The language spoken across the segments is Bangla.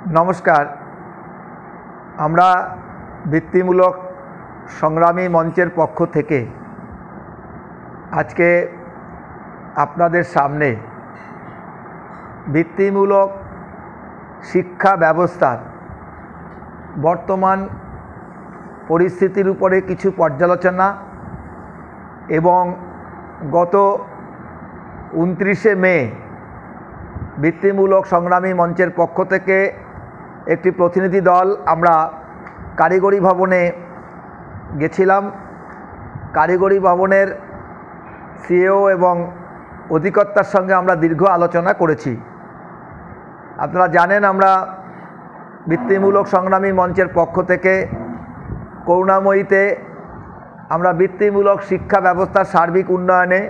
নমস্কার। আমরা বৃত্তিমূলক সংগ্রামী মঞ্চের পক্ষ থেকে আজকে আপনাদের সামনে বৃত্তিমূলক শিক্ষা ব্যবস্থার বর্তমান পরিস্থিতির উপরে কিছু পর্যালোচনা এবং গত 29শে মে বৃত্তিমূলক সংগ্রামী মঞ্চের পক্ষ থেকে একটি প্রতিনিধি দল আমরা কারিগরি ভবনে গেছিলাম। কারিগরি ভবনের সিইও এবং অধিকর্তার সঙ্গে আমরা দীর্ঘ আলোচনা করেছি। আপনারা জানেন আমরা বৃত্তিমূলক সংগ্রামী মঞ্চের পক্ষ থেকে করুণাময়ীতে আমরা বৃত্তিমূলক শিক্ষা ব্যবস্থার সার্বিক উন্নয়নে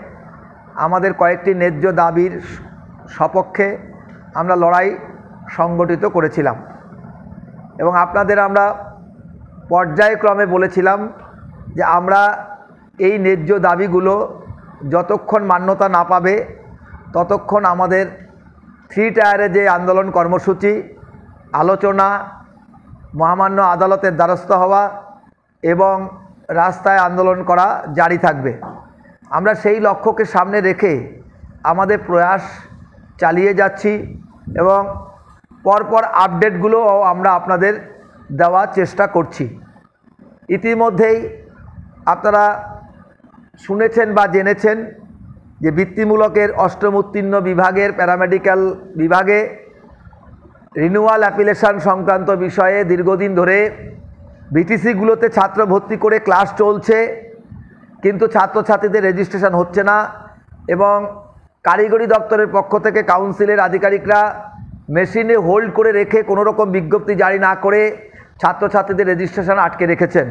আমাদের কয়েকটি ন্যায্য দাবির সপক্ষে আমরা লড়াই সংগঠিত করেছিলাম এবং আপনাদের আমরা পর্যায়ক্রমে বলেছিলাম যে আমরা এই ন্যায্য দাবিগুলো যতক্ষণ মান্যতা না পাবে ততক্ষণ আমাদের 3 টায়ারে যে আন্দোলন কর্মসূচি, আলোচনা, মহামান্য আদালতের দ্বারস্থ হওয়া এবং রাস্তায় আন্দোলন করা জারি থাকবে। আমরা সেই লক্ষ্যকে সামনে রেখে আমাদের প্রয়াস চালিয়ে যাচ্ছি এবং পরপর আপডেটগুলোও আমরা আপনাদের দেওয়ার চেষ্টা করছি। ইতিমধ্যেই আপনারা শুনেছেন বা জেনেছেন যে বৃত্তিমূলকের অষ্টম উত্তীর্ণ বিভাগের প্যারামেডিক্যাল বিভাগে রিনিউয়াল অ্যাপ্লিকেশন সংক্রান্ত বিষয়ে দীর্ঘদিন ধরে বিটিসিগুলোতে ছাত্র ভর্তি করে ক্লাস চলছে, কিন্তু ছাত্রছাত্রীদের রেজিস্ট্রেশন হচ্ছে না এবং কারিগরি দপ্তরের পক্ষ থেকে কাউন্সিলের আধিকারিকরা মেশিনে হোল্ড করে রেখে কোনো রকম বিজ্ঞপ্তি জারি না করে ছাত্রছাত্রীদের রেজিস্ট্রেশন আটকে রেখেছেন।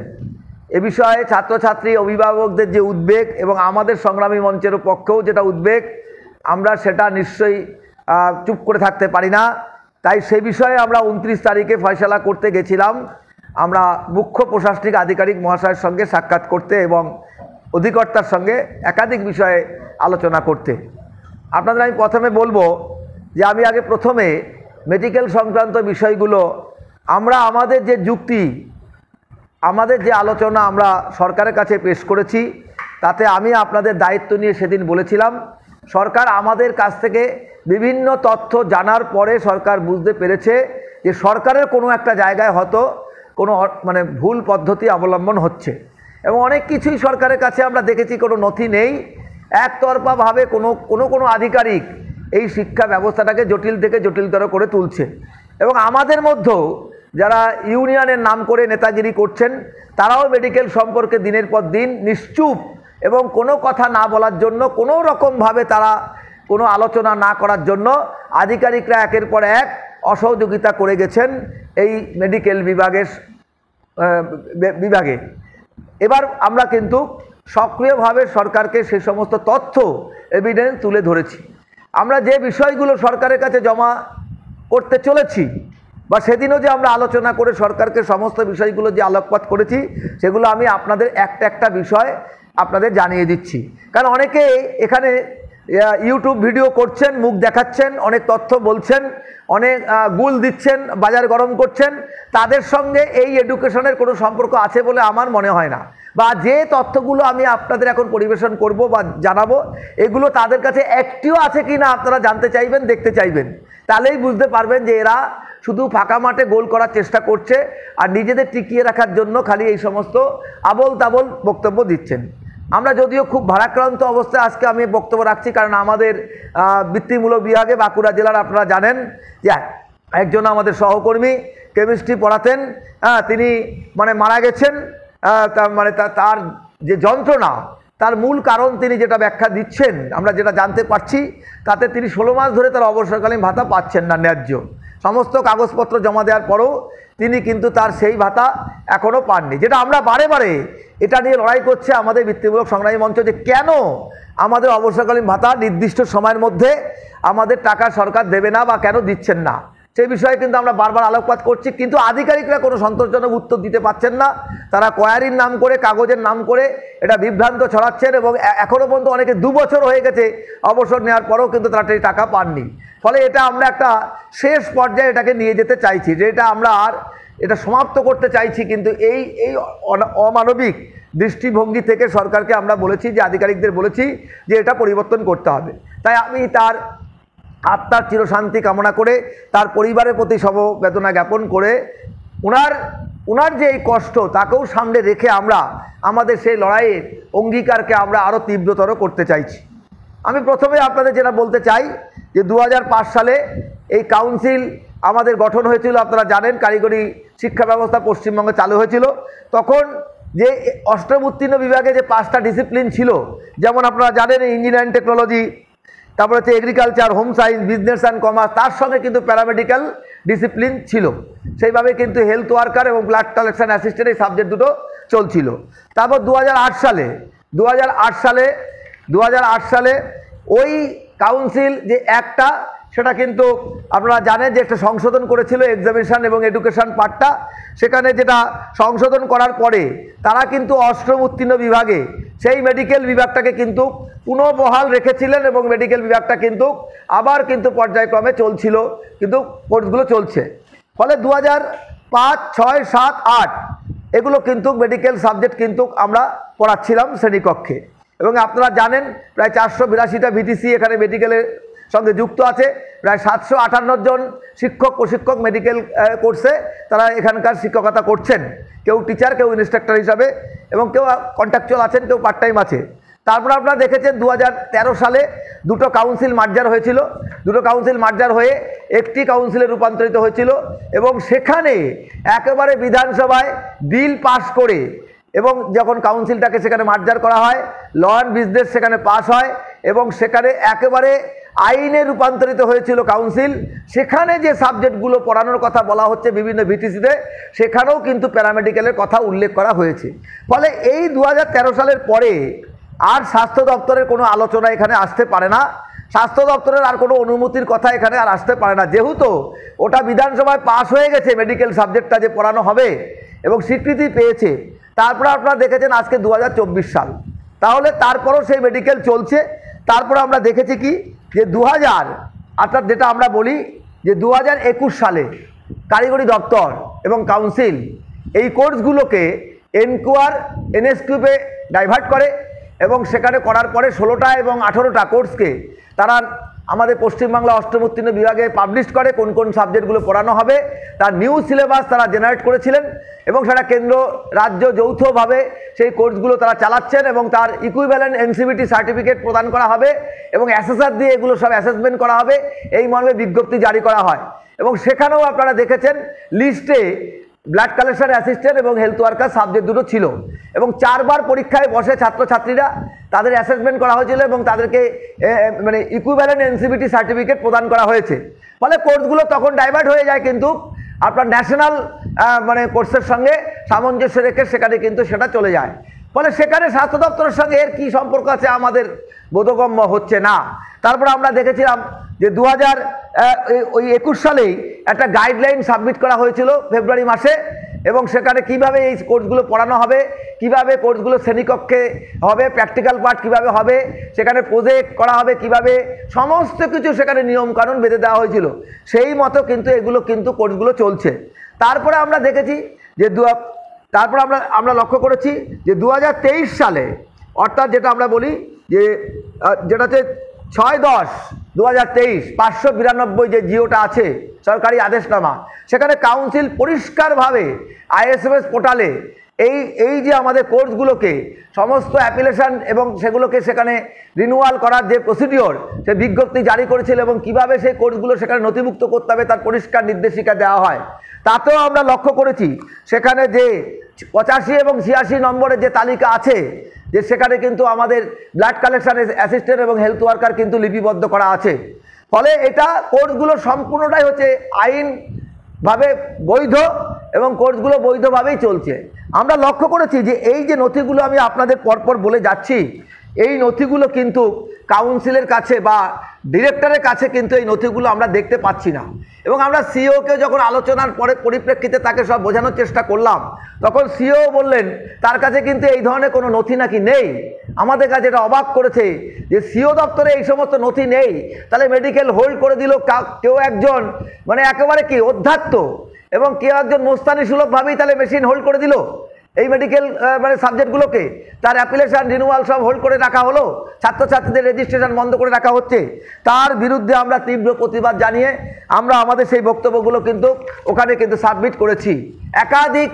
এ বিষয়ে ছাত্রছাত্রী অভিভাবকদের যে উদ্বেগ এবং আমাদের সংগ্রামী মঞ্চের পক্ষেও যেটা উদ্বেগ, আমরা সেটা নিশ্চয়ই চুপ করে থাকতে পারি না। তাই সে বিষয়ে আমরা 29 তারিখে ফয়সালা করতে গেছিলাম। আমরা মুখ্য প্রশাসনিক আধিকারিক মহাশয়ের সঙ্গে সাক্ষাৎ করতে এবং অধিকর্তার সঙ্গে একাধিক বিষয়ে আলোচনা করতে। আপনাদের আমি প্রথমে বলবো যে আমি আগে প্রথমে মেডিকেল সংক্রান্ত বিষয়গুলো আমরা আমাদের যে যুক্তি, আমাদের যে আলোচনা আমরা সরকারের কাছে পেশ করেছি, তাতে আমি আপনাদের দায়িত্ব নিয়ে সেদিন বলেছিলাম সরকার আমাদের কাছ থেকে বিভিন্ন তথ্য জানার পরে সরকার বুঝতে পেরেছে যে সরকারের কোনো একটা জায়গায় হয়তো কোনো ভুল পদ্ধতি অবলম্বন হচ্ছে এবং অনেক কিছুই সরকারের কাছে আমরা দেখেছি কোনো নথি নেই, একতরফাভাবে কোনো আধিকারিক এই শিক্ষা ব্যবস্থাটাকে জটিল থেকে জটিলতর করে তুলছে এবং আমাদের মধ্যেও যারা ইউনিয়নের নাম করে নেতাগিরি করছেন তারাও মেডিকেল সম্পর্কে দিনের পর দিন নিশ্চুপ এবং কোনো কথা না বলার জন্য, কোনো রকমভাবে তারা কোনো আলোচনা না করার জন্য আধিকারিকরা একের পর এক অসহযোগিতা করে গেছেন এই মেডিকেল বিভাগে। এবার আমরা কিন্তু সক্রিয়ভাবে সরকারকে সেই সমস্ত তথ্য এভিডেন্স তুলে ধরেছি। আমরা যে বিষয়গুলো সরকারের কাছে জমা করতে চলেছি বা সেদিনও যে আমরা আলোচনা করে সরকারকে সমস্ত বিষয়গুলো যে আলোকপাত করেছি সেগুলো আমি আপনাদের একটা বিষয় আপনাদের জানিয়ে দিচ্ছি। কারণ অনেকে এখানে ইউটিউব ভিডিও করছেন, মুখ দেখাচ্ছেন, অনেক তথ্য বলছেন, অনেক গুল দিচ্ছেন, বাজার গরম করছেন, তাদের সঙ্গে এই এডুকেশনের কোনো সম্পর্ক আছে বলে আমার মনে হয় না। বা যে তথ্যগুলো আমি আপনাদের এখন পরিবেশন করব বা জানাবো এগুলো তাদের কাছে একটিও আছে কি না আপনারা জানতে চাইবেন, দেখতে চাইবেন, তাহলেই বুঝতে পারবেন যে এরা শুধু ফাঁকা মাঠে গোল করার চেষ্টা করছে আর নিজেদের টিকিয়ে রাখার জন্য খালি এই সমস্ত আবোল তাবোল বক্তব্য দিচ্ছেন। আমরা যদিও খুব ভারাক্রান্ত অবস্থায় আজকে আমি বক্তব্য রাখছি, কারণ আমাদের বৃত্তিমূলক বিভাগে বাঁকুড়া জেলার আপনারা জানেন যে একজন আমাদের সহকর্মী কেমিস্ট্রি পড়াতেন, তিনি মারা গেছেন। তার যে যন্ত্রণা, তার মূল কারণ তিনি যেটা ব্যাখ্যা দিচ্ছেন, আমরা যেটা জানতে পারছি, তাতে তিনি 16 মাস ধরে তার অবসরকালীন ভাতা পাচ্ছেন না ন্যায্য। সমস্ত কাগজপত্র জমা দেওয়ার পরেও তিনি কিন্তু তার সেই ভাতা এখনও পাননি। যেটা আমরা বারে বারে এটা নিয়ে লড়াই করছে আমাদের বৃত্তিমূলক সংগ্রামী মঞ্চ, যে কেন আমাদের অবসরকালীন ভাতা নির্দিষ্ট সময়ের মধ্যে আমাদের টাকা সরকার দেবে না বা কেন দিচ্ছেন না, সেই বিষয়ে কিন্তু আমরা বারবার আলোকপাত করছি, কিন্তু আধিকারিকরা কোনো সন্তোষজনক উত্তর দিতে পারছেন না। তারা কোয়ারির নাম করে, কাগজের নাম করে এটা বিভ্রান্ত ছড়াচ্ছেন এবং এখনও পর্যন্ত অনেকে 2 বছর হয়ে গেছে অবসর নেওয়ার পরেও কিন্তু তারা টাকা পাননি। ফলে এটা আমরা একটা শেষ পর্যায়ে এটাকে নিয়ে যেতে চাইছি, যে এটা আমরা আর এটা সমাপ্ত করতে চাইছি। কিন্তু এই এই অমানবিক দৃষ্টিভঙ্গি থেকে সরকারকে আমরা বলেছি, যে আধিকারিকদের বলেছি যে এটা পরিবর্তন করতে হবে। তাই আমি তার আত্মার চিরশান্তি কামনা করে, তার পরিবারের প্রতি সমবেদনা জ্ঞাপন করে, ওনার যে এই কষ্ট তাকেও সামনে রেখে আমরা আমাদের সেই লড়াইয়ের অঙ্গীকারকে আমরা আরও তীব্রতর করতে চাইছি। আমি প্রথমে আপনাদের যেটা বলতে চাই যে 2005 সালে এই কাউন্সিল আমাদের গঠন হয়েছিল। আপনারা জানেন কারিগরি শিক্ষা ব্যবস্থা পশ্চিমবঙ্গে চালু হয়েছিল। তখন যে অষ্টম উত্তীর্ণ বিভাগে যে 5টা ডিসিপ্লিন ছিল, যেমন আপনারা জানেন ইঞ্জিনিয়ারিং টেকনোলজি, তারপরে হচ্ছে agriculture, home science, business and commerce, তার সঙ্গে কিন্তু প্যারামেডিক্যাল ডিসিপ্লিন ছিল। সেইভাবে কিন্তু হেলথ ওয়ার্কার এবং ব্লাড কালেকশন অ্যাসিস্ট্যান্ট এই সাবজেক্ট দুটো চলছিল। তারপর 2008 সালে ওই কাউন্সিল যে একটা, সেটা কিন্তু আপনারা জানেন যে একটা সংশোধন করেছিল এক্সামিনেশন এবং এডুকেশন পার্টটা। সেখানে যেটা সংশোধন করার পরে তারা কিন্তু অষ্টম উত্তীর্ণ বিভাগে সেই মেডিকেল বিভাগটাকে কিন্তু পুনঃবহাল রেখেছিলেন এবং মেডিকেল বিভাগটা কিন্তু আবার কিন্তু পর্যায়ক্রমে চলছিল, কিন্তু কোর্সগুলো চলছে। ফলে 2005, 6, 7, 8 এগুলো কিন্তু মেডিকেল সাবজেক্ট কিন্তু আমরা পড়াচ্ছিলাম শ্রেণীকক্ষে। এবং আপনারা জানেন প্রায় 482টা ভিটিসি এখানে মেডিকেলের সঙ্গে যুক্ত আছে। প্রায় 758 জন শিক্ষক প্রশিক্ষক মেডিকেল কোর্সে তারা এখানকার শিক্ষকতা করছেন, কেউ টিচার, কেউ ইনস্ট্রাক্টর হিসাবে, এবং কেউ কন্ট্রাকচুয়াল আছেন, কেউ পার্ট টাইম আছে। তারপর আপনারা দেখেছেন 2013 সালে দুটো কাউন্সিল মার্জার হয়েছিল। দুটো কাউন্সিল মার্জার হয়ে একটি কাউন্সিলে রূপান্তরিত হয়েছিল, এবং সেখানে একেবারে বিধানসভায় বিল পাস করে, এবং যখন কাউন্সিলটাকে সেখানে মার্জার করা হয়, ল অ্যান্ড বিজনেস সেখানে পাস হয়, এবং সেখানে একেবারে আইনে রূপান্তরিত হয়েছিল কাউন্সিল। সেখানে যে সাবজেক্টগুলো পড়ানোর কথা বলা হচ্ছে বিভিন্ন ভিটিসিতে, সেখানেও কিন্তু প্যারামেডিক্যালের কথা উল্লেখ করা হয়েছে। ফলে এই 2013 সালের পরে আর স্বাস্থ্য দপ্তরের কোনো আলোচনা এখানে আসতে পারে না, স্বাস্থ্য দপ্তরের আর কোনো অনুমতির কথা এখানে আর আসতে পারে না, যেহেতু ওটা বিধানসভায় পাস হয়ে গেছে মেডিকেল সাবজেক্টটা যে পড়ানো হবে এবং স্বীকৃতি পেয়েছে। তারপরে আপনারা দেখেছেন আজকে 2024 সাল, তাহলে তারপরও সেই মেডিকেল চলছে। তারপরে আমরা দেখেছি কি যে 2000 অর্থাৎ যেটা আমরা বলি যে 2021 সালে কারিগরি দপ্তর এবং কাউন্সিল এই কোর্সগুলোকে এনএসকিউপে ডাইভার্ট করে, এবং সেখানে করার পরে 16টা এবং 18টা কোর্সকে তারা আমাদের পশ্চিমবাংলা অষ্টম উত্তীর্ণ বিভাগে পাবলিশ করে কোন কোন সাবজেক্টগুলো পড়ানো হবে। তার নিউ সিলেবাস তারা জেনারেট করেছিলেন, এবং সেটা কেন্দ্র রাজ্য যৌথভাবে সেই কোর্সগুলো তারা চালাচ্ছেন, এবং তার ইকুইভ্যালেন্ট এনসিবিটি সার্টিফিকেট প্রদান করা হবে, এবং অ্যাসেসার দিয়ে এগুলো সব অ্যাসেসমেন্ট করা হবে, এই মর্মে বিজ্ঞপ্তি জারি করা হয়। এবং সেখানেও আপনারা দেখেছেন লিস্টে ব্লাড কালেকশন অ্যাসিস্ট্যান্ট এবং হেলথ ওয়ার্কার সাবজেক্ট দুটো ছিল, এবং 4 বার পরীক্ষায় বসে ছাত্রছাত্রীরা তাদের অ্যাসেসমেন্ট করা হয়েছিল, এবং তাদেরকে মানে ইকুইভ্যালেন্ট এনসিবিটি সার্টিফিকেট প্রদান করা হয়েছে। ফলে কোর্সগুলো তখন ডাইভার্ট হয়ে যায়, কিন্তু আপনার ন্যাশনাল মানে কোর্সের সঙ্গে সামঞ্জস্য রেখে সেখানে কিন্তু সেটা চলে যায়। ফলে সেখানে স্বাস্থ্য দপ্তরের সঙ্গে এর কী সম্পর্ক আছে আমাদের বোধগম্য হচ্ছে না। তারপরে আমরা দেখেছিলাম যে 2021 সালেই একটা গাইডলাইন সাবমিট করা হয়েছিল ফেব্রুয়ারি মাসে, এবং সেখানে কিভাবে এই কোর্সগুলো পড়ানো হবে, কিভাবে কোর্সগুলো শ্রেণীকক্ষে হবে, প্র্যাকটিক্যাল পার্ট কিভাবে হবে, সেখানে প্রজেক্ট করা হবে কিভাবে, সমস্ত কিছু সেখানে নিয়মকানুন বেঁধে দেওয়া হয়েছিল। সেই মতো কিন্তু এগুলো কিন্তু কোর্সগুলো চলছে। তারপরে আমরা দেখেছি যে তারপর আমরা লক্ষ্য করেছি যে 2023 সালে, অর্থাৎ যেটা আমরা বলি যে যেটা হচ্ছে 6/10/2023 592 যে জিওটা আছে সরকারি আদেশনামা, সেখানে কাউন্সিল পরিষ্কারভাবে আইএসএমএস পোর্টালে এই যে আমাদের কোর্সগুলোকে সমস্ত অ্যাপ্লিকেশন এবং সেগুলোকে সেখানে রিনিউয়াল করার যে প্রসিডিওর, সে বিজ্ঞপ্তি জারি করেছিল, এবং কিভাবে সেই কোর্সগুলো সেখানে নথিভুক্ত করতে হবে তার পরিষ্কার নির্দেশিকা দেওয়া হয়। তাতেও আমরা লক্ষ্য করেছি সেখানে যে 85 এবং 86 নম্বরের যে তালিকা আছে, যে সেখানে কিন্তু আমাদের ব্লাড কালেকশন অ্যাসিস্ট্যান্ট এবং হেলথ ওয়ার্কার কিন্তু লিপিবদ্ধ করা আছে। ফলে এটা কোর্সগুলো সম্পূর্ণটাই হচ্ছে আইনভাবে বৈধ, এবং কোর্সগুলো বৈধভাবেই চলছে। আমরা লক্ষ্য করেছি যে এই যে নথিগুলো আমি আপনাদের পরপর বলে যাচ্ছি, এই নথিগুলো কিন্তু কাউন্সিলের কাছে বা ডিরেক্টরের কাছে কিন্তু এই নথিগুলো আমরা দেখতে পাচ্ছি না। এবং আমরা সিইওকে যখন আলোচনার পরে পরিপ্রেক্ষিতে তাকে সব বোঝানোর চেষ্টা করলাম, তখন সিইও বললেন তার কাছে কিন্তু এই ধরনের কোনো নথি নাকি নেই। আমাদের কাছে এটা অবাক করেছে যে সিইও দপ্তরে এই সমস্ত নথি নেই, তাহলে মেডিকেল হোল্ড করে দিল কেউ একজন, মানে একেবারে কি অধ্যাত্ম, এবং কেউ একজন মোস্তানি সুলভভাবেই তাহলে মেশিন হোল্ড করে দিল এই মেডিকেল মানে সাবজেক্টগুলোকে। তার অ্যাপ্লিকেশন রিনিউয়াল সব হোল্ড করে রাখা হলো, ছাত্রছাত্রীদের রেজিস্ট্রেশন বন্ধ করে রাখা হচ্ছে। তার বিরুদ্ধে আমরা তীব্র প্রতিবাদ জানিয়ে আমরা আমাদের সেই বক্তব্যগুলো কিন্তু ওখানে কিন্তু সাবমিট করেছি। একাধিক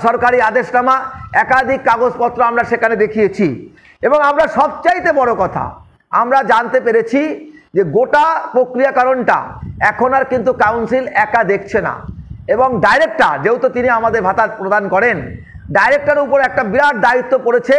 সরকারি আদেশনামা, একাধিক কাগজপত্র আমরা সেখানে দেখিয়েছি। এবং আমরা সবচাইতে বড় কথা আমরা জানতে পেরেছি যে গোটা প্রক্রিয়াকরণটা এখন আর কিন্তু কাউন্সিল একা দেখছে না, এবং ডাইরেক্টর, যেহেতু তিনি আমাদের ভাতা প্রদান করেন, ডাইরেক্টরের উপর একটা বিরাট দায়িত্ব পড়েছে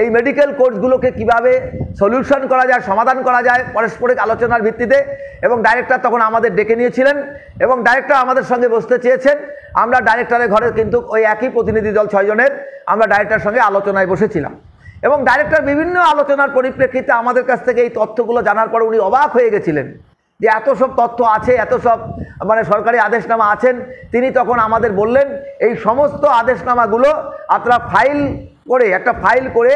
এই মেডিকেল কোর্সগুলোকে কিভাবে সলিউশন করা যায়, সমাধান করা যায় পারস্পরিক আলোচনার ভিত্তিতে। এবং ডাইরেক্টর তখন আমাদের ডেকে নিয়েছিলেন এবং ডাইরেক্টর আমাদের সঙ্গে বসতে চেয়েছেন। আমরা ডাইরেক্টরের ঘরে কিন্তু ওই একই প্রতিনিধি দল 6 জনের আমরা ডাইরেক্টরের সঙ্গে আলোচনায় বসেছিলাম। এবং ডাইরেক্টর বিভিন্ন আলোচনার পরিপ্রেক্ষিতে আমাদের কাছ থেকে এই তথ্যগুলো জানার পর উনি অবাক হয়ে গেছিলেন যে এত সব তথ্য আছে, এত সব মানে সরকারি আদেশনামা আছেন। তিনি তখন আমাদের বললেন এই সমস্ত আদেশনামাগুলো আপনারা ফাইল করে, একটা ফাইল করে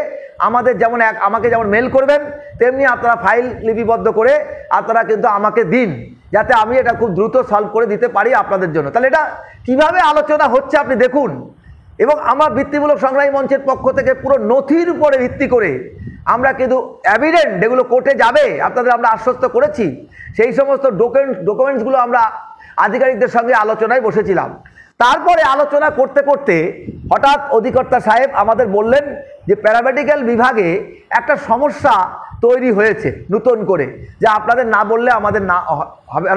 আমাদের যেমন আমাকে যেমন মেল করবেন, তেমনি আপনারা ফাইল লিপিবদ্ধ করে আপনারা কিন্তু আমাকে দিন, যাতে আমি এটা খুব দ্রুত সলভ করে দিতে পারি আপনাদের জন্য। তাহলে এটা কীভাবে আলোচনা হচ্ছে আপনি দেখুন। এবং আমার বৃত্তিমূলক সংগ্রামী মঞ্চের পক্ষ থেকে পুরো নথির উপরে ভিত্তি করে আমরা কিন্তু এভিডেন্ট, যেগুলো কোর্টে যাবে আপনাদের আমরা আশ্বস্ত করেছি, সেই সমস্ত ডকুমেন্টসগুলো আমরা আধিকারিকদের সঙ্গে আলোচনায় বসেছিলাম। তারপরে আলোচনা করতে করতে হঠাৎ অধিকর্তা সাহেব আমাদের বললেন যে প্যারামেডিক্যাল বিভাগে একটা সমস্যা তৈরি হয়েছে নতুন করে, যা আপনাদের না বললে আমাদের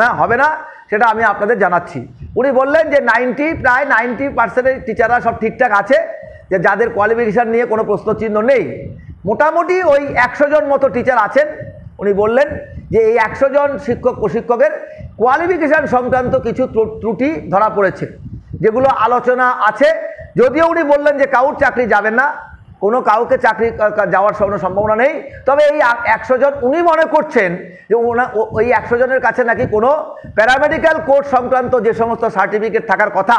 না হবে না, সেটা আমি আপনাদের জানাচ্ছি। উনি বললেন যে প্রায় 90% টিচাররা সব ঠিকঠাক আছে, যে যাদের কোয়ালিফিকেশান নিয়ে কোনো প্রশ্নচিহ্ন নেই। মোটামুটি ওই 100 জন মতো টিচার আছেন। উনি বললেন যে এই 100 জন শিক্ষক প্রশিক্ষকের কোয়ালিফিকেশান সংক্রান্ত কিছু ত্রুটি ধরা পড়েছে, যেগুলো আলোচনা আছে। যদিও উনি বললেন যে কাউর চাকরি যাবেন না, কোনো কাউকে চাকরি যাওয়ার কোনো সম্ভাবনা নেই, তবে এই 100 জন উনি মনে করছেন যে ওই 100 জনের কাছে নাকি কোনো প্যারামেডিক্যাল কোর্স সংক্রান্ত যে সমস্ত সার্টিফিকেট থাকার কথা,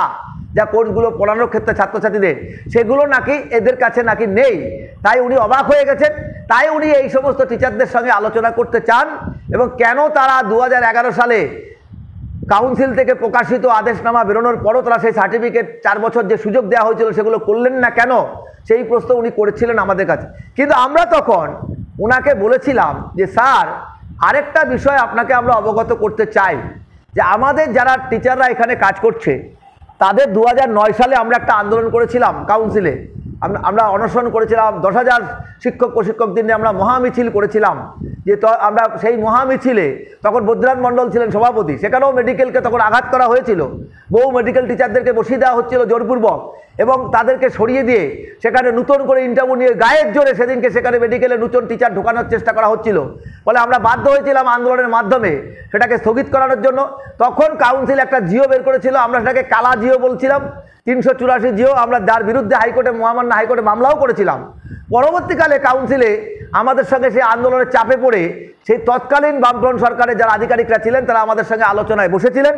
যা কোর্সগুলো পড়ানোর ক্ষেত্রে ছাত্রছাত্রীদের, সেগুলো নাকি এদের কাছে নাকি নেই। তাই উনি অবাক হয়ে গেছেন। তাই উনি এই সমস্ত টিচারদের সঙ্গে আলোচনা করতে চান এবং কেন তারা 2011 সালে কাউন্সিল থেকে প্রকাশিত আদেশনামা বেরোনোর পরও তারা সেই সার্টিফিকেট 4 বছর যে সুযোগ দেওয়া হয়েছিল সেগুলো করলেন না কেন, সেই প্রশ্ন উনি করেছিলেন আমাদের কাছে। কিন্তু আমরা তখন ওনাকে বলেছিলাম যে স্যার, আরেকটা বিষয় আপনাকে আমরা অবগত করতে চাই যে আমাদের যারা টিচাররা এখানে কাজ করছে তাদের 2009 সালে আমরা একটা আন্দোলন করেছিলাম কাউন্সিলে। আমরা অনশন করেছিলাম, 10,000 শিক্ষক প্রশিক্ষকদের নিয়ে আমরা মহামিছিল করেছিলাম। যে আমরা সেই মহামিছিলে তখন বৈদ্যনাথ মণ্ডল ছিলেন সভাপতি, সেখানেও মেডিকেলকে তখন আঘাত করা হয়েছিল। বহু মেডিকেল টিচারদেরকে বসিয়ে দেওয়া হচ্ছিল জোরপূর্বক, এবং তাদেরকে সরিয়ে দিয়ে সেখানে নতুন করে ইন্টারভিউ নিয়ে গায়ের জোরে সেদিনকে সেখানে মেডিকেলে নতুন টিচার ঢোকানোর চেষ্টা করা হচ্ছিল। ফলে আমরা বাধ্য হয়েছিলাম আন্দোলনের মাধ্যমে সেটাকে স্থগিত করানোর জন্য। তখন কাউন্সিল একটা জিও বের করেছিল, আমরা সেটাকে কালা জিও বলছিলাম, 384 জিও, আমরা যার বিরুদ্ধে হাইকোর্টে, মহামান্য হাইকোর্টে মামলাও করেছিলাম। পরবর্তীকালে কাউন্সিলে আমাদের সঙ্গে সেই আন্দোলনের চাপে পড়ে সেই তৎকালীন বামফ্রন্ট সরকারের যারা আধিকারিকরা ছিলেন তারা আমাদের সঙ্গে আলোচনায় বসেছিলেন।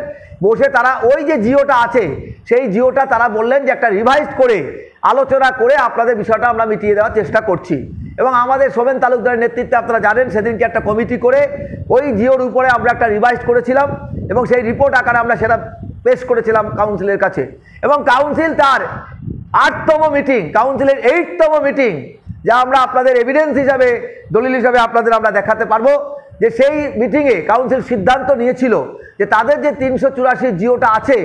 বসে তারা ওই যে জিওটা আছে সেই জিওটা তারা বললেন যে একটা রিভাইজ করে আলোচনা করে আপনাদের বিষয়টা আমরা মিটিয়ে দেওয়ার চেষ্টা করছি। এবং আমাদের সোমেন তালুকদারের নেতৃত্বে আপনারা জানেন সেদিনকে একটা কমিটি করে ওই জিওর উপরে আমরা একটা রিভাইজ করেছিলাম, এবং সেই রিপোর্ট আকারে আমরা সেটা পেশ করেছিলাম কাউন্সিলের কাছে। এবং কাউন্সিল তার 8তম মিটিং, কাউন্সিলের 8তম মিটিং, যা আমরা আপনাদের এভিডেন্স হিসাবে, দলিল হিসাবে আপনাদের আমরা দেখাতে পারবো, যে সেই মিটিংয়ে কাউন্সিল সিদ্ধান্ত নিয়েছিল যে তাদের যে 384 জিওটা আছে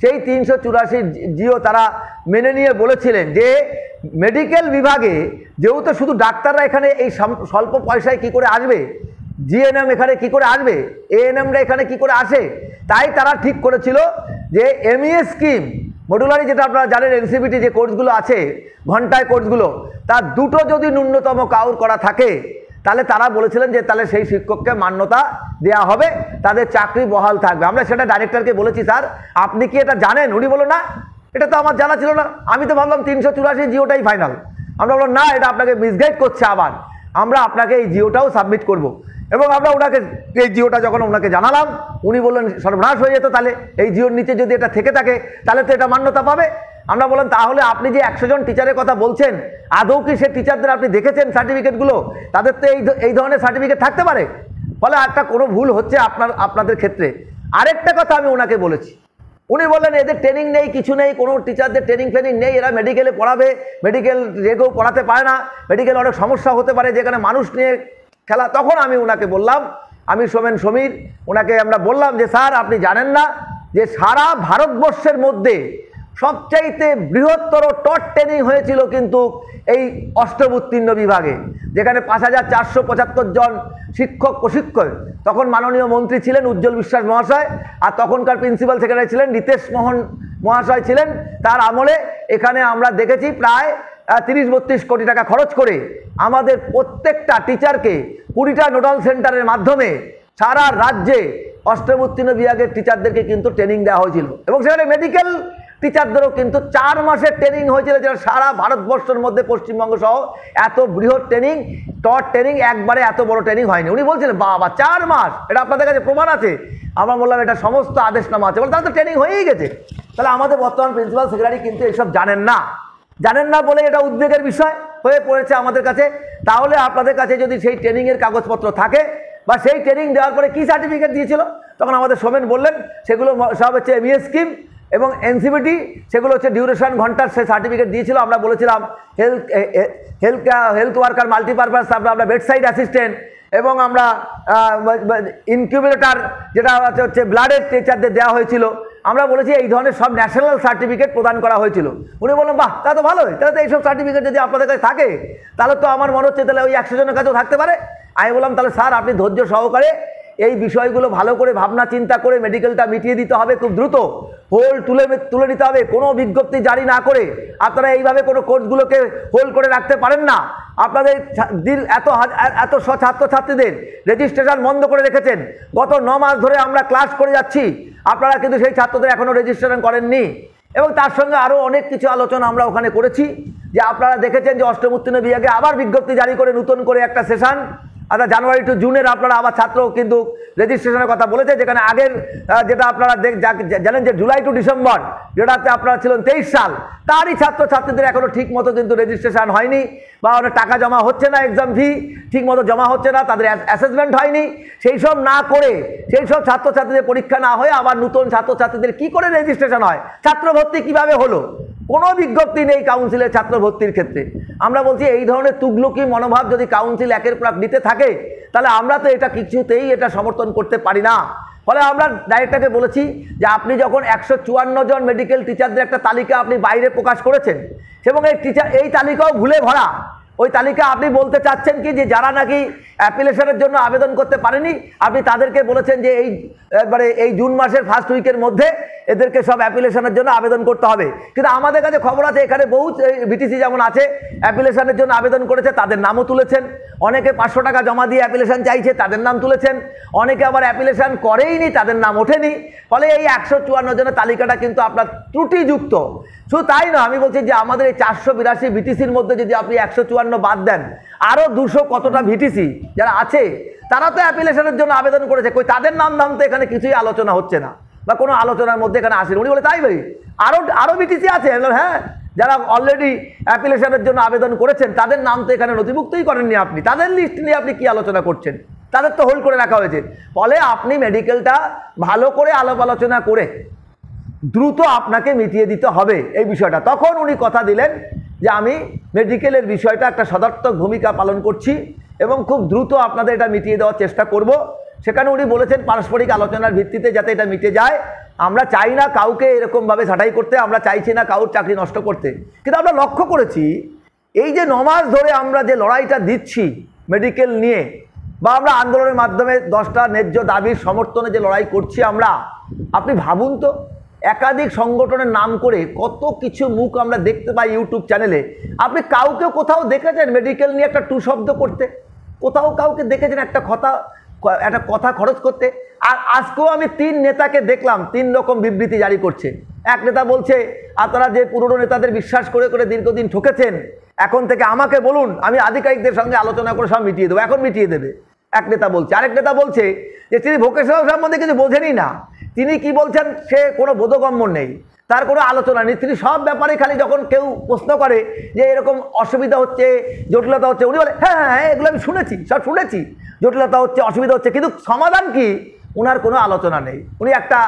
সেই 384 জিও তারা মেনে নিয়ে বলেছিলেন যে মেডিকেল বিভাগে যেহেতু শুধু ডাক্তাররা এখানে এই স্বল্প পয়সায় কি করে আসবে, জিএনএম এখানে কি করে আসবে, এএনএমরা এখানে কি করে আসে, তাই তারা ঠিক করেছিল যে এমইএস স্কিম মডুলারি, যেটা আপনারা জানেন এনসিবিটি যে কোর্সগুলো আছে ঘন্টায় কোর্সগুলো, তার 2টো যদি ন্যূনতম কাউর করা থাকে তাহলে তারা বলেছিলেন যে তাহলে সেই শিক্ষককে মান্যতা দেওয়া হবে, তাদের চাকরি বহাল থাকবে। আমরা সেটা ডাইরেক্টরকে বলেছি, স্যার আপনি কি এটা জানেন? উনি বলল না, এটা তো আমার জানা ছিল না, আমি তো ভাবলাম 384 জিওটাই ফাইনাল। আমরা বললাম না, এটা আপনাকে মিসগাইড করছে। আবার আমরা আপনাকে এই জিওটাও সাবমিট করব। এবং আমরা ওনাকে এই জিওটা যখন ওনাকে জানালাম, উনি বললেন সর্বনাশ হয়ে যেত, তাহলে এই জিওর নিচে যদি এটা থেকে থাকে তাহলে তো এটা মান্যতা পাবে। আমরা বললাম তাহলে আপনি যে 100 জন টিচারের কথা বলছেন, আদৌ কি সে টিচারদের আপনি দেখেছেন সার্টিফিকেটগুলো? তাদের তো এই ধরনের সার্টিফিকেট থাকতে পারে। ফলে একটা কোনো ভুল হচ্ছে আপনাদের ক্ষেত্রে। আরেকটা কথা আমি ওনাকে বলেছি, উনি বললেন এদের ট্রেনিং নেই, কিছু নেই, কোনো টিচারদের ট্রেনিং নেই, এরা মেডিকেলে পড়াবে, মেডিকেল রেগেও পড়াতে পারে না, মেডিকেল অনেক সমস্যা হতে পারে যেখানে মানুষ নিয়ে খেলা। তখন আমি ওনাকে বললাম, আমি সোমেন সমীর, ওনাকে আমরা বললাম যে স্যার আপনি জানেন না যে সারা ভারতবর্ষের মধ্যে সবচাইতে বৃহত্তর টট ট্রেনিং হয়েছিল কিন্তু এই অষ্টম উত্তীর্ণ বিভাগে, যেখানে 5475 জন শিক্ষক প্রশিক্ষক। তখন মাননীয় মন্ত্রী ছিলেন উজ্জ্বল বিশ্বাস মহাশয়, আর তখনকার প্রিন্সিপাল সেক্রেটারি ছিলেন রিতেশ মোহন মহাশয় ছিলেন। তার আমলে এখানে আমরা দেখেছি প্রায় 30-32 কোটি টাকা খরচ করে আমাদের প্রত্যেকটা টিচারকে 20টা নোডাল সেন্টারের মাধ্যমে সারা রাজ্যে অষ্টম উত্তীর্ণ বিভাগের টিচারদেরকে কিন্তু ট্রেনিং দেওয়া হয়েছিল। এবং সেখানে মেডিকেল টিচারদেরও কিন্তু 4 মাসের ট্রেনিং হয়েছিল, যেটা সারা ভারতবর্ষের মধ্যে পশ্চিমবঙ্গ সহ এত বৃহৎ ট্রেনিং, টট ট্রেনিং একবারে এত বড় ট্রেনিং হয়নি। উনি বলছিলেন বাবা 4 মাস, এটা আপনাদের কাছে প্রমাণ আছে? আমরা বললাম এটা সমস্ত আদেশনামা আছে। বলে তাহলে তো ট্রেনিং হয়েই গেছে। তাহলে আমাদের বর্তমান প্রিন্সিপাল সেক্রেটারি কিন্তু এইসব জানেন না বলে এটা উদ্বেগের বিষয় হয়ে পড়েছে আমাদের কাছে। তাহলে আপনাদের কাছে যদি সেই ট্রেনিংয়ের কাগজপত্র থাকে বা সেই ট্রেনিং দেওয়ার পরে কী সার্টিফিকেট দিয়েছিল, তখন আমাদের সোমেন বললেন সেগুলো সব হচ্ছে এমইএস স্কিম এবং এনসিবিটি, সেগুলো হচ্ছে ডিউরেশন ঘন্টার সে সার্টিফিকেট দিয়েছিল। আমরা বলেছিলাম হেলথ ওয়ার্কার মাল্টিপারপাস, আমরা বেডসাইড অ্যাসিস্ট্যান্ট, এবং আমরা ইনকিউবেটর যেটা হচ্ছে ব্লাডের টিচারদের দেওয়া হয়েছিল। আমরা বলেছি এই ধরনের সব ন্যাশনাল সার্টিফিকেট প্রদান করা হয়েছিল। উনি বললাম বাহ তা তো ভালোই, তাহলে তো এইসব সার্টিফিকেট যদি আপনাদের কাছে থাকে তাহলে তো আমার মনে হচ্ছে তাহলে ওই 100 জনের কাছেও থাকতে পারে। আমি বললাম তাহলে স্যার আপনি ধৈর্য সহকারে এই বিষয়গুলো ভালো করে ভাবনা চিন্তা করে মেডিকেলটা মিটিয়ে দিতে হবে খুব দ্রুত, হোল্ড তুলে নিতে হবে, কোনো বিজ্ঞপ্তি জারি না করে। আপনারা এইভাবে কোনো কোর্সগুলোকে হোল্ড করে রাখতে পারেন না। আপনাদের এত ছাত্রছাত্রীদের রেজিস্ট্রেশন বন্ধ করে রেখেছেন। গত 9 মাস ধরে আমরা ক্লাস করে যাচ্ছি, আপনারা কিন্তু সেই ছাত্রদের এখনও রেজিস্ট্রেশন করেননি। এবং তার সঙ্গে আরও অনেক কিছু আলোচনা আমরা ওখানে করেছি, যে আপনারা দেখেছেন যে অষ্টম উত্তীর্ণ বিভাগে আবার বিজ্ঞপ্তি জারি করে নতুন করে একটা সেশন, অর্থাৎ জানুয়ারি টু জুনের আপনারা আবার ছাত্র কিন্তু রেজিস্ট্রেশনের কথা বলেছে, যেখানে আগের যেটা আপনারা জানেন যে জুলাই টু ডিসেম্বর যেটাতে আপনারা ছিলেন 23 সাল, তারই ছাত্রছাত্রীদের এখনও ঠিক মতো কিন্তু রেজিস্ট্রেশন হয়নি, বা অনেক টাকা জমা হচ্ছে না, এক্সাম ফি ঠিক মতো জমা হচ্ছে না, তাদের অ্যাসেসমেন্ট হয়নি। সেই সব না করে, সেই সব ছাত্রছাত্রীদের পরীক্ষা না হয়ে আবার নতুন ছাত্রছাত্রীদের কি করে রেজিস্ট্রেশন হয়, ছাত্র ভর্তি কীভাবে হলো, কোনো বিজ্ঞপ্তি নেই কাউন্সিলের ছাত্র ভর্তির ক্ষেত্রে। আমরা বলছি এই ধরনের তুগলকি মনোভাব যদি কাউন্সিল একের পর এক নিতে থাকে, তাহলে আমরা তো এটা কিছুতেই এটা সমর্থন করতে পারি না। ফলে আমরা ডাইরেক্টরকে বলেছি যে আপনি যখন 154 জন মেডিকেল টিচারদের একটা তালিকা আপনি বাইরে প্রকাশ করেছেন, এবং এই তালিকাও ভুলে ভরা, ওই তালিকা আপনি বলতে চাচ্ছেন কি যে যারা নাকি অ্যাপ্লিকেশনের জন্য আবেদন করতে পারেনি, আপনি তাদেরকে বলেছেন যে এই জুন মাসের ফার্স্ট উইকের মধ্যে এদেরকে সব অ্যাপ্লিকেশনের জন্য আবেদন করতে হবে। কিন্তু আমাদের কাছে খবর আছে এখানে বহু বিটিসি যেমন আছে অ্যাপ্লিকেশনের জন্য আবেদন করেছে, তাদের নামও তুলেছেন। অনেকে 500 টাকা জমা দিয়ে অ্যাপ্লিকেশন চাইছে, তাদের নাম তুলেছেন। অনেকে আবার অ্যাপ্লিকেশন করেইনি, তাদের নাম ওঠেনি। ফলে এই 154 জনের তালিকাটা কিন্তু আপনার ত্রুটিযুক্ত। শুধু তাই না, আমি বলছি যে আমাদের এই 482 ভিটিসির মধ্যে যদি আপনি 154 বাদ দেন, আরও 200 কতটা ভিটিসি যারা আছে তারা তো অ্যাপ্লিকেশনের জন্য আবেদন করেছে, কই তাদের নাম তো এখানে কিছুই আলোচনা হচ্ছে না, বা কোনো আলোচনার মধ্যে এখানে আসেনি। উনি বলে তাই ভাই আরও ভিটিসি আছে? হ্যাঁ, যারা অলরেডি অ্যাপ্লিকেশনের জন্য আবেদন করেছেন তাদের নাম তো এখানে নথিভুক্তই করেননি আপনি, তাদের লিস্ট নিয়ে আপনি কি আলোচনা করছেন? তাদের তো হোল্ড করে রাখা হয়েছে। ফলে আপনি মেডিকেলটা ভালো করে আলাপ আলোচনা করে দ্রুত আপনাকে মিটিয়ে দিতে হবে এই বিষয়টা। তখন উনি কথা দিলেন যে আমি মেডিকেলের বিষয়টা একটা সদর্থক ভূমিকা পালন করছি এবং খুব দ্রুত আপনাদের এটা মিটিয়ে দেওয়ার চেষ্টা করব। সেখানে উনি বলেছেন পারস্পরিক আলোচনার ভিত্তিতে যাতে এটা মিটে যায়। আমরা চাই না কাউকে এরকমভাবে ছাঁটাই করতে, আমরা চাইছি না কাউর চাকরি নষ্ট করতে। কিন্তু আমরা লক্ষ্য করেছি এই যে 9 মাস ধরে আমরা যে লড়াইটা দিচ্ছি মেডিকেল নিয়ে, বা আমরা আন্দোলনের মাধ্যমে 10টা ন্যায্য দাবির সমর্থনে যে লড়াই করছি আমরা, আপনি ভাবুন তো একাধিক সংগঠনের নাম করে কত কিছু মুখ আমরা দেখতে পাই ইউটিউব চ্যানেলে। আপনি কাউকে কোথাও দেখেছেন মেডিকেল নিয়ে একটা টু শব্দ করতে? কোথাও কাউকে দেখেছেন একটা কথা খরচ করতে? আর আজকেও আমি 3 নেতাকে দেখলাম 3 রকম বিবৃতি জারি করছে। এক নেতা বলছে আপনারা যে পুরনো নেতাদের বিশ্বাস করে করে দীর্ঘদিন ঠকেছেন, এখন থেকে আমাকে বলুন, আমি আধিকারিকদের সঙ্গে আলোচনা করে সব মিটিয়ে দেবো। এখন মিটিয়ে দেবে এক নেতা বলছে। আরেক নেতা বলছে যে তিনি ভোকেশনাল সম্বন্ধে কিছু বোঝেনই না, তিনি কি বলছেন সে কোনো বোধগম্য নেই, তার কোনো আলোচনা নেই, তিনি সব ব্যাপারে খালি যখন কেউ প্রশ্ন করে যে এরকম অসুবিধা হচ্ছে, জটিলতা হচ্ছে, উনি বলে হ্যাঁ হ্যাঁ এগুলো আমি শুনেছি, সব শুনেছি, জটিলতা হচ্ছে, অসুবিধা হচ্ছে, কিন্তু সমাধান কি ওনার কোনো আলোচনা নেই। উনি একটা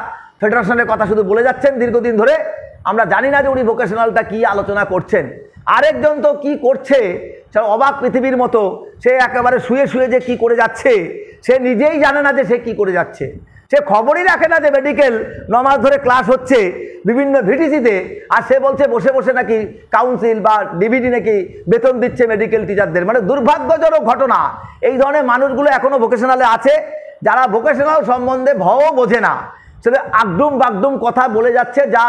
ফেডারেশনের কথা শুধু বলে যাচ্ছেন দীর্ঘদিন ধরে, আমরা জানি না যে উনি ভোকেশনালটা কি আলোচনা করছেন। আরেকজন তো কি করছে অবাক পৃথিবীর মতো, সে একেবারে শুয়ে শুয়ে যে কি করে যাচ্ছে সে নিজেই জানে না যে সে কি করে যাচ্ছে। সে খবরই রাখে না যে মেডিকেল 9 মাস ধরে ক্লাস হচ্ছে বিভিন্ন ভিটিসিতে, আর সে বলছে বসে বসে নাকি কাউন্সিল বা ডিভিডি নাকি বেতন দিচ্ছে মেডিকেল টিচারদের। মানে দুর্ভাগ্যজনক ঘটনা। এই ধরনের মানুষগুলো এখনো ভোকেশনালে আছে, যারা ভোকেশনাল সম্বন্ধে ভও বোঝে না, সেটা আগডুম বাগডুম কথা বলে যাচ্ছে, যা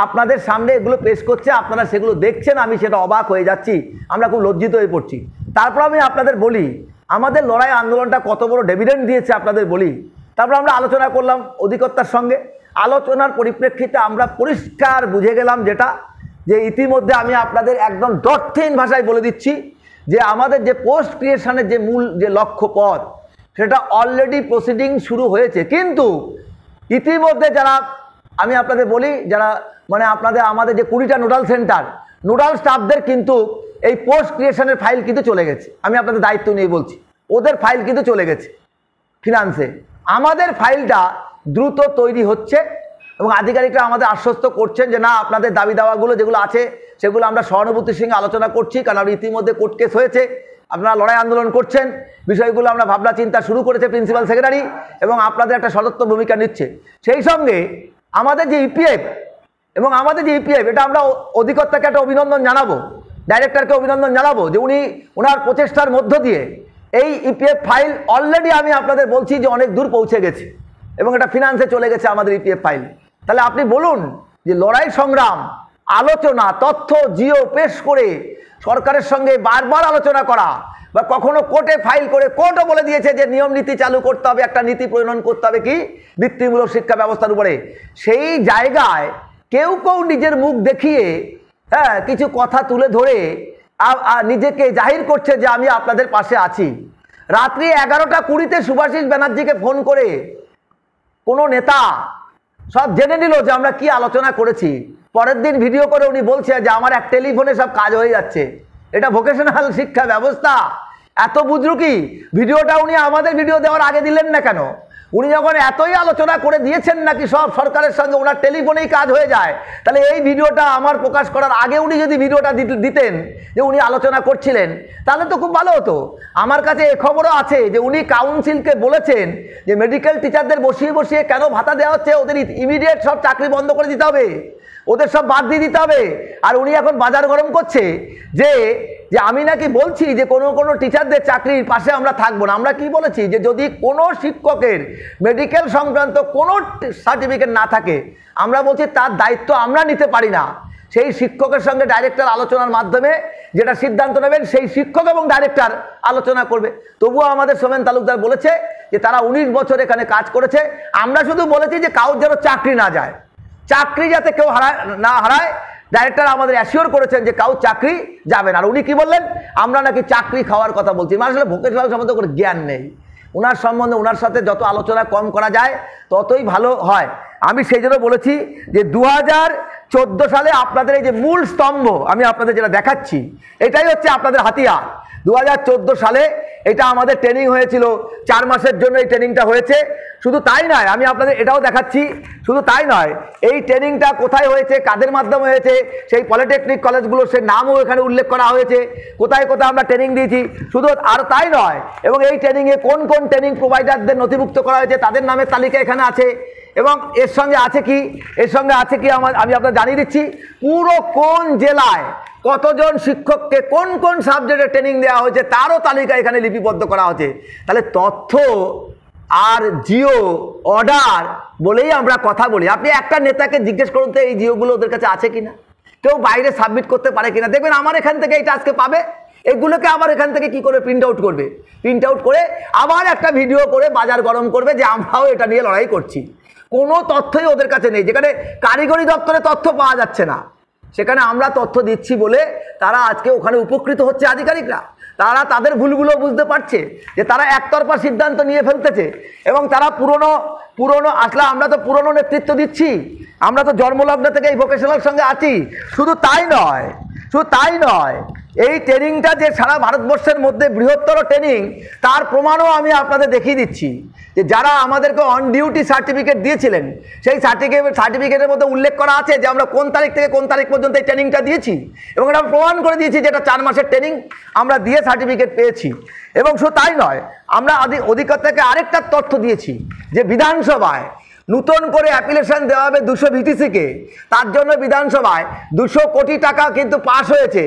আপনাদের সামনে এগুলো পেশ করছে, আপনারা সেগুলো দেখছেন, আমি সেটা অবাক হয়ে যাচ্ছি, আমরা খুব লজ্জিত হয়ে পড়ছি। তারপর আমি আপনাদের বলি আমাদের লড়াই আন্দোলনটা কত বড় ডিভিডেন্ড দিয়েছে আপনাদের বলি। তারপর আমরা আলোচনা করলাম অধিকর্তার সঙ্গে, আলোচনার পরিপ্রেক্ষিতে আমরা পরিষ্কার বুঝে গেলাম যেটা, যে ইতিমধ্যে আমি আপনাদের একদম দর্থহীন ভাষায় বলে দিচ্ছি যে আমাদের যে পোস্ট ক্রিয়েশনের যে মূল যে লক্ষ্য পথ সেটা অলরেডি প্রসিডিং শুরু হয়েছে। কিন্তু ইতিমধ্যে যারা, আমি আপনাদের বলি, যারা মানে আমাদের যে 20টা নোডাল সেন্টার, নোডাল স্টাফদের কিন্তু এই পোস্ট ক্রিয়েশনের ফাইল কিন্তু চলে গেছে। আমি আপনাদের দায়িত্ব নিয়ে বলছি, ওদের ফাইল কিন্তু চলে গেছে ফিনান্সে। আমাদের ফাইলটা দ্রুত তৈরি হচ্ছে এবং আধিকারিকরা আমাদের আশ্বস্ত করছেন যে না, আপনাদের দাবি দাওয়াগুলো যেগুলো আছে সেগুলো আমরা সহানুভূতির সঙ্গে আলোচনা করছি, কারণ আমরা ইতিমধ্যে কোর্ট কেস হয়েছে, আপনারা লড়াই আন্দোলন করছেন, বিষয়গুলো আমরা ভাবনা চিন্তা শুরু করেছে প্রিন্সিপাল সেক্রেটারি, এবং আপনাদের একটা সদর্থক ভূমিকা নিচ্ছে। সেই সঙ্গে আমাদের যে ইপিএফ এবং আমাদের যে ইপিএফ, এটা আমরা অধিকর্তাকে একটা অভিনন্দন জানাবো, ডাইরেক্টরকে অভিনন্দন জানাবো যে উনি ওনার প্রচেষ্টার মধ্য দিয়ে এই ইপিএফ ফাইল অলরেডি আমি আপনাদের বলছি যে অনেক দূর পৌঁছে গেছে এবং এটা ফিনান্সে চলে গেছে আমাদের ইপিএফ ফাইল। তাহলে আপনি বলুন যে লড়াই সংগ্রাম, আলোচনা, তথ্য জিও পেশ করে সরকারের সঙ্গে বারবার আলোচনা করা, বা কখনো কোর্টে ফাইল করে কোর্টও বলে দিয়েছে যে নিয়ম নীতি চালু করতে হবে, একটা নীতি প্রণয়ন করতে হবে কি বৃত্তিমূলক শিক্ষা ব্যবস্থার উপরে, সেই জায়গায় কেউ কেউ নিজের মুখ দেখিয়ে হ্যাঁ কিছু কথা তুলে ধরে নিজেকে জাহির করছে যে আমি আপনাদের পাশে আছি। রাত্রি 11টা 20-তে সুভাষিস ব্যানার্জিকে ফোন করে কোনো নেতা সব জেনে নিল যে আমরা কি আলোচনা করেছি। পরের দিন ভিডিও করে উনি বলছে যে আমার এক টেলিফোনে সব কাজ হয়ে যাচ্ছে। এটা ভোকেশনাল শিক্ষা ব্যবস্থা? এত বুজরুকি ভিডিওটা উনি আমাদের ভিডিও দেওয়ার আগে দিলেন না কেন? উনি যখন এতই আলোচনা করে দিয়েছেন নাকি সব সরকারের সঙ্গে ওনার টেলিফোনেই কাজ হয়ে যায়, তাহলে এই ভিডিওটা আমার প্রকাশ করার আগে উনি যদি ভিডিওটা দিতেন যে উনি আলোচনা করছিলেন, তাহলে তো খুব ভালো হতো। আমার কাছে এ খবরও আছে যে উনি কাউন্সিলকে বলেছেন যে মেডিকেল টিচারদের বসিয়ে বসিয়ে কেন ভাতা দেওয়া হচ্ছে, ওদের ইমিডিয়েট সব চাকরি বন্ধ করে দিতে হবে, ওদের সব বাদ দিয়ে দিতে হবে। আর উনি এখন বাজার গরম করছে যে আমি নাকি বলছি যে কোনো টিচারদের চাকরির পাশে আমরা থাকবো না। আমরা কি বলেছি যে যদি কোনো শিক্ষকের মেডিকেল সংক্রান্ত কোনো সার্টিফিকেট না থাকে, আমরা বলছি তার দায়িত্ব আমরা নিতে পারি না। সেই শিক্ষকের সঙ্গে ডাইরেক্টর আলোচনার মাধ্যমে যেটা সিদ্ধান্ত নেবেন, সেই শিক্ষক এবং ডাইরেক্টর আলোচনা করবে। তবুও আমাদের সোমেন তালুকদার বলেছে যে তারা 19 বছর এখানে কাজ করেছে। আমরা শুধু বলেছি যে কাউর যেন চাকরি না যায়, চাকরি যাতে কেউ না হারায়। ডাইরেক্টর আমাদের অ্যাসিওর করেছেন যে কাউ চাকরি যাবে না। আর উনি কি বললেন, আমরা নাকি চাকরি খাওয়ার কথা বলছি। মানে আসলে ভোকেশনাল সম্বন্ধে কোনো জ্ঞান নেই ওনার সম্বন্ধে। ওনার সাথে যত আলোচনা কম করা যায় ততই ভালো হয়। আমি সেই জন্য বলেছি যে 2014 সালে আপনাদের এই যে মূল স্তম্ভ আমি আপনাদের যেটা দেখাচ্ছি, এটাই হচ্ছে আপনাদের হাতিয়ার। 2014 সালে এটা আমাদের ট্রেনিং হয়েছিল, 4 মাসের জন্য এই ট্রেনিংটা হয়েছে। শুধু তাই নয়, আমি আপনাদের এটাও দেখাচ্ছি, শুধু তাই নয়, এই ট্রেনিংটা কোথায় হয়েছে, কাদের মাধ্যমে হয়েছে, সেই পলিটেকনিক কলেজগুলোর সে নামও এখানে উল্লেখ করা হয়েছে, কোথায় কোথায় আমরা ট্রেনিং দিয়েছি। শুধু আর তাই নয়, এবং এই ট্রেনিংয়ে কোন কোন ট্রেনিং প্রোভাইডারদের নথিভুক্ত করা হয়েছে তাদের নামের তালিকা এখানে আছে। এবং এর সঙ্গে আছে কি আমি আপনাদের জানিয়ে দিচ্ছি পুরো কোন জেলায় কতজন শিক্ষককে কোন কোন সাবজেক্টে ট্রেনিং দেওয়া হয়েছে তারও তালিকা এখানে লিপিবদ্ধ করা হয়েছে। তাহলে তথ্য আর জিও অর্ডার বলেই আমরা কথা বলি। আপনি একটা নেতাকে জিজ্ঞেস করুন তো এই জিওগুলো ওদের কাছে আছে কিনা, কেউ বাইরে সাবমিট করতে পারে কিনা। দেখবেন আমার এখান থেকে এইটা আজকে পাবে, এগুলোকে আবার এখান থেকে কি করে প্রিন্ট আউট করবে, প্রিন্ট আউট করে আবার একটা ভিডিও করে বাজার গরম করবে যে আমরাও এটা নিয়ে লড়াই করছি। কোনো তথ্যই ওদের কাছে নেই। যেখানে কারিগরি দপ্তরে তথ্য পাওয়া যাচ্ছে না, সেখানে আমরা তথ্য দিচ্ছি বলে তারা আজকে ওখানে উপকৃত হচ্ছে আধিকারিকরা। তারা তাদের ভুলগুলো বুঝতে পারছে যে তারা একতরফা সিদ্ধান্ত নিয়ে ফেলতেছে এবং তারা পুরনো আসলে আমরা তো পুরনো নেতৃত্ব দিচ্ছি, আমরা তো জন্মলগ্ন থেকে এই ভোকেশনাল সঙ্গে আছি। শুধু তাই নয়, এই ট্রেনিংটা যে সারা ভারতবর্ষের মধ্যে বৃহত্তর ট্রেনিং, তার প্রমাণও আমি আপনাদের দেখিয়ে দিচ্ছি যে যারা আমাদেরকে অন ডিউটি সার্টিফিকেট দিয়েছিলেন সেই সার্টিফিকেটের মধ্যে উল্লেখ করা আছে যে আমরা কোন তারিখ থেকে কোন তারিখ পর্যন্ত এই ট্রেনিংটা দিয়েছি এবং এটা প্রমাণ করে দিয়েছি যে এটা 4 মাসের ট্রেনিং আমরা দিয়ে সার্টিফিকেট পেয়েছি। এবং শুধু তাই নয়, আমরা অধিকর্তাকে আরেকটা তথ্য দিয়েছি যে বিধানসভায় নতুন করে অ্যাপ্লিকেশন দেওয়া হবে 200 ভিটিসিকে, তার জন্য বিধানসভায় 200 কোটি টাকা কিন্তু পাস হয়েছে।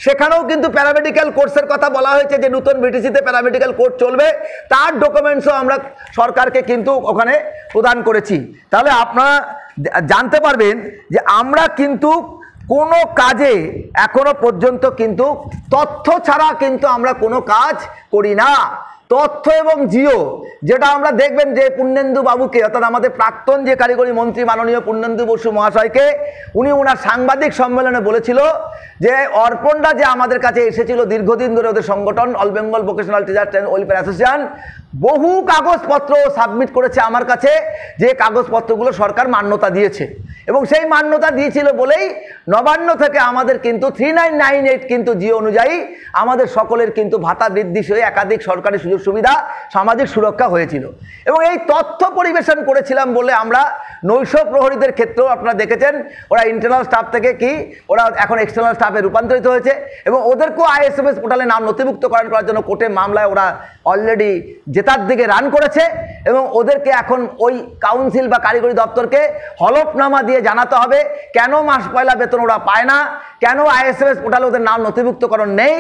সেখানেও কিন্তু প্যারামেডিক্যাল কোর্সের কথা বলা হয়েছে যে নতুন ভিটিসিতে প্যারামেডিক্যাল কোর্স চলবে, তার ডকুমেন্টসও আমরা সরকারকে কিন্তু ওখানে প্রদান করেছি। তাহলে আপনারা জানতে পারবেন যে আমরা কিন্তু কোনো কাজে এখনো পর্যন্ত কিন্তু তথ্য ছাড়া কিন্তু আমরা কোনো কাজ করি না। তথ্য এবং জিও যেটা আমরা দেখবেন যে পূর্ণেন্দু বাবুকে, অর্থাৎ আমাদের প্রাক্তন যে কারিগরি মন্ত্রী মাননীয় পূর্ণেন্দু বসু মহাশয়কে, ওনার সাংবাদিক সম্মেলনে বলেছিল যে অর্পণরা যে আমাদের কাছে এসেছিল দীর্ঘদিন ধরে, ওদের সংগঠন all Bengal vocational teachers and welfare association বহু কাগজপত্র সাবমিট করেছে আমার কাছে, যে কাগজপত্রগুলো সরকার মান্যতা দিয়েছে এবং সেই মান্যতা দিয়েছিল বলেই নবান্ন থেকে আমাদের কিন্তু 3998 কিন্তু জিও অনুযায়ী আমাদের সকলের কিন্তু ভাতা বৃদ্ধি হয়ে একাধিক সরকারি সুযোগ সুবিধা সামাজিক সুরক্ষা হয়েছিল। এবং এই তথ্য পরিবেশন করেছিলাম বলে আমরা নৈশ প্রহরীদের ক্ষেত্রেও আপনারা দেখেছেন ওরা ইন্টারনাল স্টাফ থেকে ওরা এখন এক্সটার্নাল স্টাফে রূপান্তরিত হয়েছে এবং ওদেরকেও ISMS পোর্টালে নাম নথিভুক্ত করার জন্য কোর্টে মামলায় ওরা অলরেডি জেতার দিকে রান করেছে এবং ওদেরকে এখন ওই কাউন্সিল বা কারিগরি দপ্তরকে হলফনামা দিয়ে জানাতে হবে কেন মাস পয়লা বেতন ওরা পায় না, কেন ISMS পোর্টালে ওদের নাম নথিভুক্তকরণ নেই,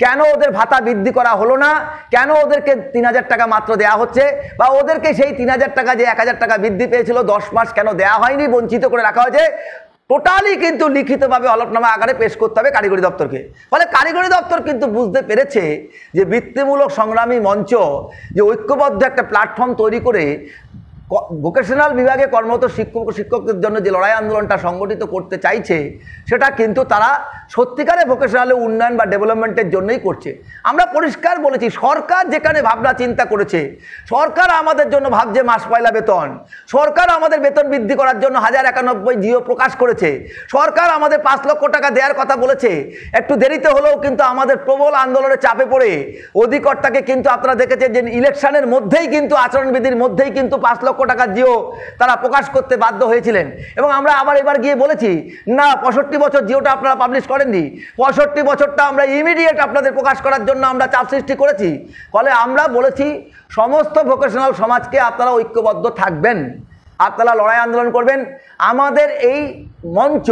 কেন ওদের ভাতা বৃদ্ধি করা হলো না, কেন ওদেরকে 3000 টাকা মাত্র দেওয়া হচ্ছে, বা ওদেরকে সেই 3000 টাকা যে 1000 টাকা বৃদ্ধি পেয়েছিল 10 মাস কেন দেওয়া হয়নি, বঞ্চিত করে রাখা হয়েছে। টোটালি কিন্তু লিখিতভাবে হলফনামা আকারে পেশ করতে হবে কারিগরি দপ্তরকে। ফলে কারিগরি দপ্তর কিন্তু বুঝতে পেরেছে যে বৃত্তিমূলক সংগ্রামী মঞ্চ যে ঐক্যবদ্ধ একটা প্ল্যাটফর্ম তৈরি করে ভোকেশনাল বিভাগে কর্মরত শিক্ষকদের জন্য যে লড়াই আন্দোলনটা সংগঠিত করতে চাইছে সেটা কিন্তু তারা সত্যিকারে ভোকেশনালে উন্নয়ন বা ডেভেলপমেন্টের জন্যই করছে। আমরা পরিষ্কার বলেছি সরকার যেখানে ভাবনা চিন্তা করেছে, সরকার আমাদের জন্য ভাবছে মাস পয়লা বেতন, সরকার আমাদের বেতন বৃদ্ধি করার জন্য 1091 জিও প্রকাশ করেছে, সরকার আমাদের 5 লক্ষ টাকা দেওয়ার কথা বলেছে। একটু দেরিতে হলেও কিন্তু আমাদের প্রবল আন্দোলনের চাপে পড়ে অধিকর্তাকে কিন্তু আপনারা দেখেছেন যে ইলেকশনের মধ্যেই কিন্তু আচরণবিধির মধ্যেই কিন্তু 5 লক্ষ টাকা জিও তারা প্রকাশ করতে বাধ্য হয়েছিলেন। এবং আমরা আবার এবার গিয়ে বলেছি না 65 বছর জিওটা আপনারা পাবলিশ করেননি, 65 বছরটা আমরা ইমিডিয়েট আপনাদের প্রকাশ করার জন্য আমরা চাপ সৃষ্টি করেছি। ফলে আমরা বলেছি সমস্ত ভোকেশনাল সমাজকে আপনারা ঐক্যবদ্ধ থাকবেন, আপনারা লড়াই আন্দোলন করবেন। আমাদের এই মঞ্চ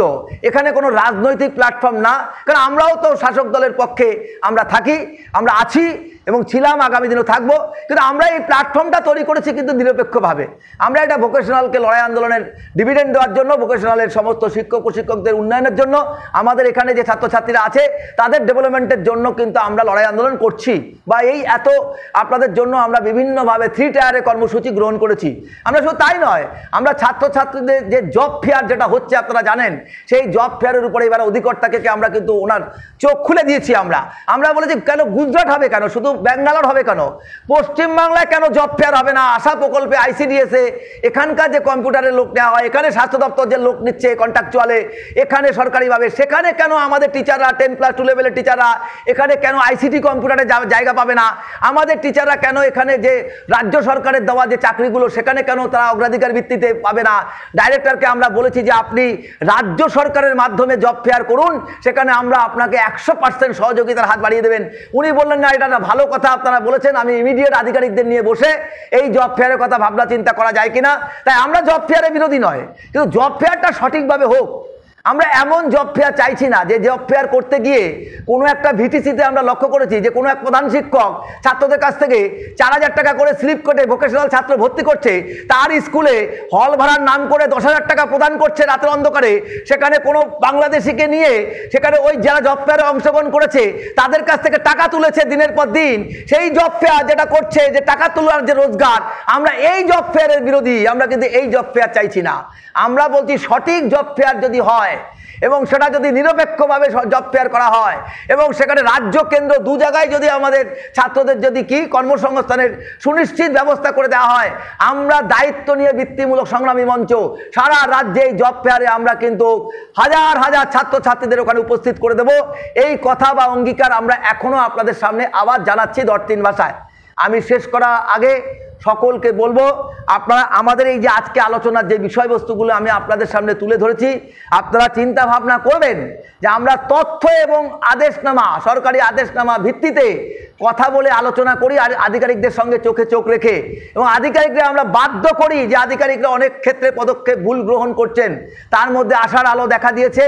এখানে কোনো রাজনৈতিক প্ল্যাটফর্ম না, কারণ আমরাও তো শাসক দলের পক্ষে আমরা থাকি, আমরা আছি এবং ছিলাম, আগামী দিনেও থাকবো। কিন্তু আমরা এই প্ল্যাটফর্মটা তৈরি করেছি কিন্তু নিরপেক্ষভাবে। আমরা এটা ভোকেশনালকে লড়াই আন্দোলনের ডিভিডেন্ড দেওয়ার জন্য, ভোকেশনালের সমস্ত শিক্ষক প্রশিক্ষকদের উন্নয়নের জন্য, আমাদের এখানে যে ছাত্রছাত্রীরা আছে তাদের ডেভেলপমেন্টের জন্য কিন্তু আমরা লড়াই আন্দোলন করছি। বা এই এত আপনাদের জন্য আমরা বিভিন্নভাবে 3 টায়ারে কর্মসূচি গ্রহণ করেছি। আমরা শুধু তাই নয়, আমরা ছাত্রছাত্রীদের যে জব ফেয়ার যেটা হচ্ছে আপনারা জানেন, সেই জব ফেয়ারের উপরে এবার অধিকর্তাকে আমরা কিন্তু ওনার চোখ খুলে দিয়েছি। আমরা বলেছি কেন গুজরাট হবে, কেন শুধু ব্যাঙ্গালোর হবে, কেন পশ্চিমবাংলায় কেন জব ফেয়ার হবে না? আশা প্রকল্পে ICDS-এ এখানকার যে কম্পিউটারের লোক নেওয়া হয়, এখানে স্বাস্থ্য দপ্তর যে লোক নিচ্ছে কন্ট্রাকচুয়ালে, এখানে সরকারিভাবে, সেখানে কেন আমাদের টিচাররা 10+2 লেভেলের টিচাররা এখানে কেন ICT কম্পিউটারে জায়গা পাবে না? আমাদের টিচাররা কেন এখানে যে রাজ্য সরকারের দেওয়া যে চাকরিগুলো সেখানে কেন তারা অগ্রাধিকার ভিত্তিতে পাবে না? ডাইরেক্টরকে আমরা বলেছি যে আপনি রাজ্য সরকারের মাধ্যমে জব ফেয়ার করুন, সেখানে আমরা আপনাকে 100% সহযোগিতার হাত বাড়িয়ে দেবেন। উনি বললেন না এটা ভালো কথা আপনারা বলেছেন, আমি ইমিডিয়েট আধিকারিকদের নিয়ে বসে এই জব ফেয়ারের কথা ভাবনা চিন্তা করা যায় কিনা। তাই আমরা জব ফেয়ারের বিরোধী নয়, কিন্তু জব ফেয়ারটা সঠিকভাবে হোক। আমরা এমন জব ফেয়ার চাইছি না যে জব ফেয়ার করতে গিয়ে কোনো একটা ভিটিসিতে আমরা লক্ষ্য করেছি যে কোনো এক প্রধান শিক্ষক ছাত্রদের কাছ থেকে 4000 টাকা করে স্লিপ কেটে ভোকেশনাল ছাত্র ভর্তি করছে, তার স্কুলে হল ভাড়ার নাম করে 10,000 টাকা প্রদান করছে রাতের অন্ধকারে। সেখানে কোনো বাংলাদেশিকে নিয়ে সেখানে ওই যারা জব ফেয়ারে অংশগ্রহণ করেছে তাদের কাছ থেকে টাকা তুলেছে দিনের পর দিন। সেই জব ফেয়ার যেটা করছে, যে টাকা তোলার যে রোজগার, আমরা এই জব ফেয়ারের বিরোধী। আমরা কিন্তু এই জব ফেয়ার চাইছি না। আমরা বলছি সঠিক জব ফেয়ার যদি হয়, হয় এবং সেটা যদি নিরপেক্ষভাবে জব ফেয়ার করা হয় এবং সেখানে রাজ্য কেন্দ্র দু জায়গায় যদি আমাদের ছাত্রদের যদি কি কর্মসংস্থানের সুনিশ্চিত ব্যবস্থা করে দেওয়া হয়, আমরা দায়িত্ব নিয়ে বৃত্তিমূলক সংগ্রামী মঞ্চ সারা রাজ্যে এই জব ফেয়ারে আমরা কিন্তু হাজার হাজার ছাত্রছাত্রীদের ওখানে উপস্থিত করে দেব। এই কথা বা অঙ্গীকার আমরা এখনো আপনাদের সামনে আবার জানাচ্ছি 10-3 ভাষায়। আমি শেষ করার আগে সকলকে বলবো, আপনারা আমাদের এই যে আজকে আলোচনার যে বিষয়বস্তুগুলো আমি আপনাদের সামনে তুলে ধরেছি, আপনারা চিন্তা ভাবনা করবেন যে আমরা তথ্য এবং আদেশনামা, সরকারি আদেশনামা ভিত্তিতে কথা বলে আলোচনা করি আর আধিকারিকদের সঙ্গে চোখে চোখ রেখে, এবং আধিকারিকরা আমরা বাধ্য করি যে আধিকারিকরা অনেক ক্ষেত্রে পদক্ষেপ ভুল গ্রহণ করছেন। তার মধ্যে আশার আলো দেখা দিয়েছে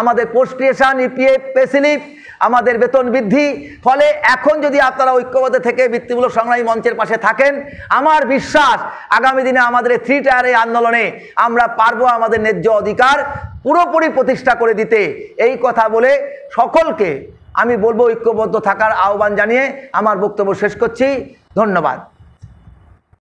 আমাদের post creation, EPF, pay slip, আমাদের বেতন বৃদ্ধি। ফলে এখন যদি আপনারা ঐক্যবদ্ধ থেকে বৃত্তিমূলক সংগ্রামী মঞ্চের পাশে থাকেন, আমার বিশ্বাস আগামী দিনে আমাদের 3 টায়ারে আন্দোলনে আমরা পারবো আমাদের ন্যায্য অধিকার পুরোপুরি প্রতিষ্ঠা করে দিতে। এই কথা বলে সকলকে আমি বলবো ঐক্যবদ্ধ থাকার আহ্বান জানিয়ে আমার বক্তব্য শেষ করছি। ধন্যবাদ।